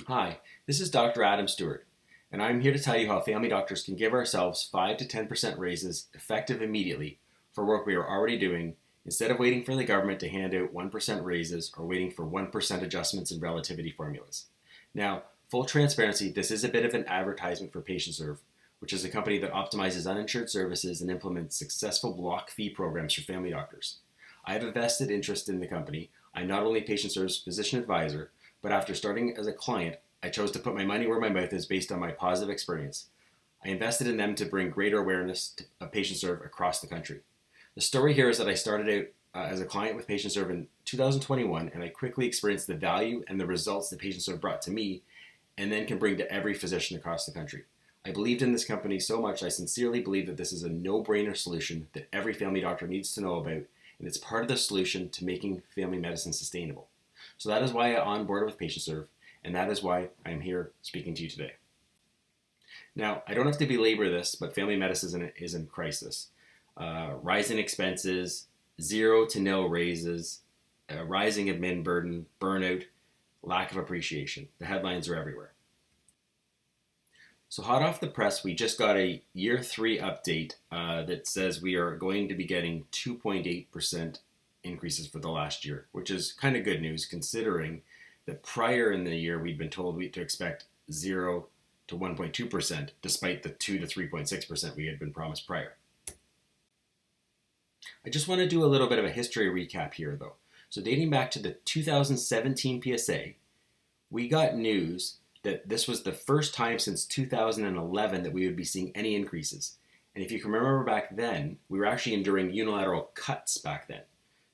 Hi, this is Dr. Adam Stewart, and I'm here to tell you how family doctors can give ourselves 5 to 10% raises effective immediately for work we are already doing instead of waiting for the government to hand out 1% raises or waiting for 1% adjustments in relativity formulas. Now, full transparency, this is a bit of an advertisement for PatientServe, which is a company that optimizes uninsured services and implements successful block fee programs for family doctors. I have a vested interest in the company. I'm not only PatientServe's physician advisor, but after starting as a client, I chose to put my money where my mouth is based on my positive experience. I invested in them to bring greater awareness of PatientServe across the country. The story here is that I started out as a client with PatientServe in 2021, and I quickly experienced the value and the results that PatientServe brought to me and then can bring to every physician across the country. I believed in this company so much, I sincerely believe that this is a no-brainer solution that every family doctor needs to know about, and it's part of the solution to making family medicine sustainable. So that is why I onboarded with PatientServe, and that is why I'm here speaking to you today. Now, I don't have to belabor this, but family medicine is in crisis. Rising expenses, zero to no raises, rising admin burden, burnout, lack of appreciation. The headlines are everywhere. So hot off the press, we just got a year 3 update that says we are going to be getting 2.8% increases for the last year, which is kind of good news considering that prior in the year we'd been told to expect 0 to 1.2% despite the 2 to 3.6% we had been promised prior. I just want to do a little bit of a history recap here though. So dating back to the 2017 PSA, we got news that this was the first time since 2011 that we would be seeing any increases. And if you can remember back then, we were actually enduring unilateral cuts back then.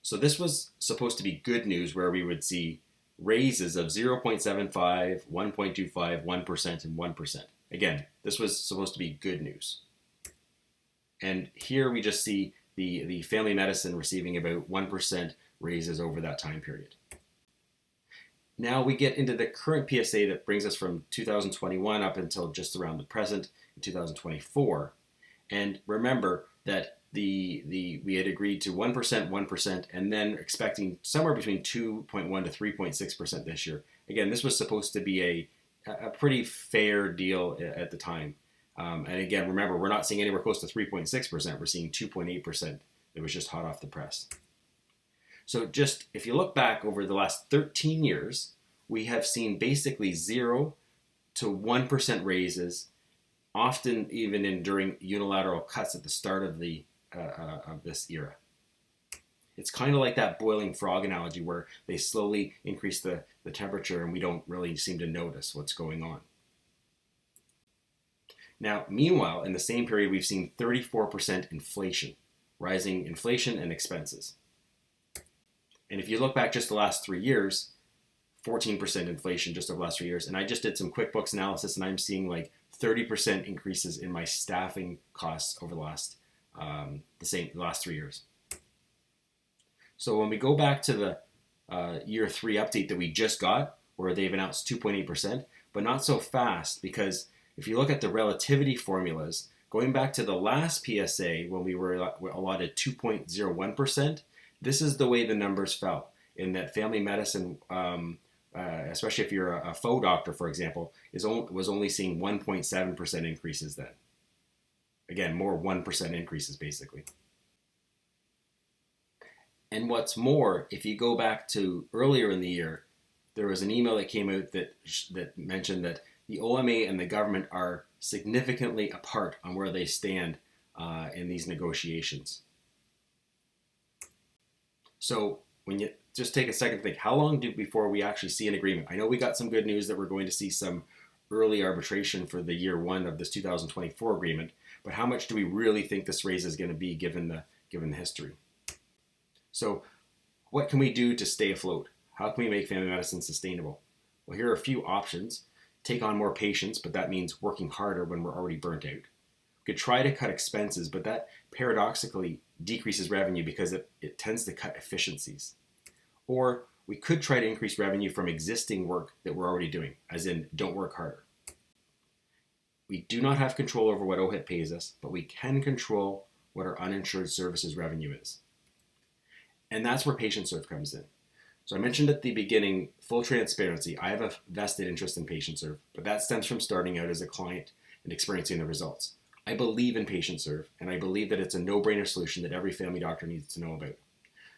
So this was supposed to be good news where we would see raises of 0.75, 1.25, 1%, and 1%. Again, this was supposed to be good news. And here we just see the family medicine receiving about 1% raises over that time period. Now we get into the current PSA that brings us from 2021 up until just around the present in 2024. And remember that we had agreed to 1%, and then expecting somewhere between 2.1 to 3.6% this year. Again, this was supposed to be a pretty fair deal at the time. And again, remember, we're not seeing anywhere close to 3.6%. We're seeing 2.8% that was just hot off the press. So just, if you look back over the last 13 years, we have seen basically 0 to 1% raises, often even during unilateral cuts at the start of this era. It's kind of like that boiling frog analogy where they slowly increase the temperature and we don't really seem to notice what's going on. Now, meanwhile, in the same period, we've seen 34% inflation, rising inflation and expenses. And if you look back just the last 3 years, 14% inflation just over the last 3 years. And I just did some QuickBooks analysis and I'm seeing like 30% increases in my staffing costs over the last 3 years. So when we go back to the year 3 update that we just got, where they've announced 2.8%, but not so fast, because if you look at the relativity formulas, going back to the last PSA when we were allotted 2.01%, this is the way the numbers fell. In that family medicine, especially if you're a faux doctor, for example, was only seeing 1.7% increases then. Again, more 1% increases basically. And what's more, if you go back to earlier in the year, there was an email that came out that mentioned that the OMA and the government are significantly apart on where they stand in these negotiations. So when you just take a second to think, how long before we actually see an agreement? I know we got some good news that we're going to see some early arbitration for the year 1 of this 2024 agreement, but how much do we really think this raise is going to be given the history? So what can we do to stay afloat? How can we make family medicine sustainable? Well, here are a few options. Take on more patients, but that means working harder when we're already burnt out. We could try to cut expenses, but that paradoxically decreases revenue because it tends to cut efficiencies. Or we could try to increase revenue from existing work that we're already doing, as in don't work harder. We do not have control over what OHIP pays us, but we can control what our uninsured services revenue is. And that's where PatientServe comes in. So I mentioned at the beginning, full transparency, I have a vested interest in PatientServe, but that stems from starting out as a client and experiencing the results. I believe in PatientServe, and I believe that it's a no-brainer solution that every family doctor needs to know about.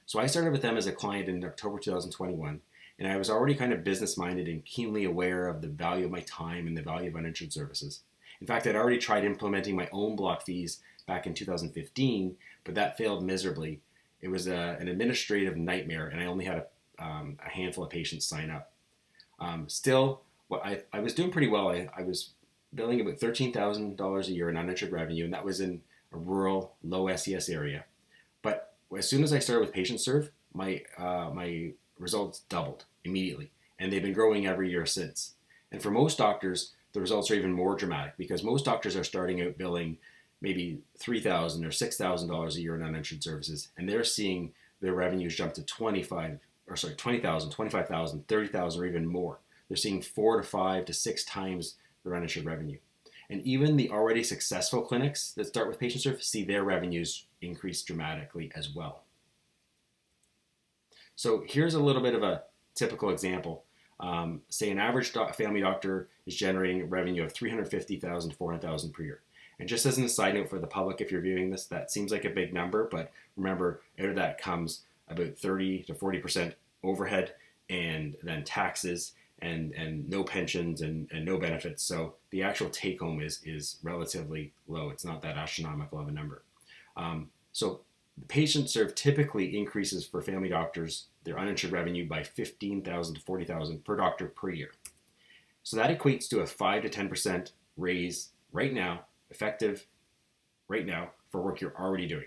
So I started with them as a client in October 2021, and I was already kind of business-minded and keenly aware of the value of my time and the value of uninsured services. In fact, I'd already tried implementing my own block fees back in 2015, but that failed miserably. It was an administrative nightmare, and I only had a handful of patients sign up. Still, I was doing pretty well. I was billing about $13,000 a year in uninsured revenue, and that was in a rural, low SES area. But as soon as I started with PatientServe, my results doubled immediately, and they've been growing every year since. And for most doctors, the results are even more dramatic because most doctors are starting out billing maybe $3,000 or $6,000 a year in uninsured services, and they're seeing their revenues jump to 20,000, 25,000, 30,000, or even more. They're seeing 4 to 5 to 6 times their uninsured revenue. And even the already successful clinics that start with PatientServe see their revenues increase dramatically as well. So here's a little bit of a typical example. Say an average family doctor is generating revenue of $350,000 to $400,000 per year. And just as an aside note for the public, if you're viewing this, that seems like a big number, but remember, out of that comes about 30 to 40% overhead, and then taxes, and no pensions and no benefits. So the actual take home is relatively low. It's not that astronomical of a number. So the PatientServe typically increases for family doctors their uninsured revenue by $15,000 to $40,000 per doctor per year. So that equates to a 5 to 10% raise right now, effective right now, for work you're already doing.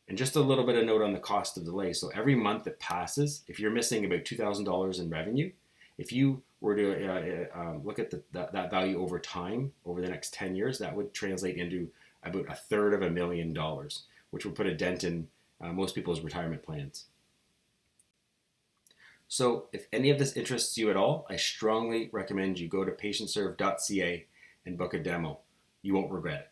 And just a little bit of note on the cost of delay. So every month that passes, if you're missing about $2,000 in revenue, if you were to look at that value over time, over the next 10 years, that would translate into about $250,000, which would put a dent in most people's retirement plans. So if any of this interests you at all, I strongly recommend you go to patientserve.ca and book a demo. You won't regret it.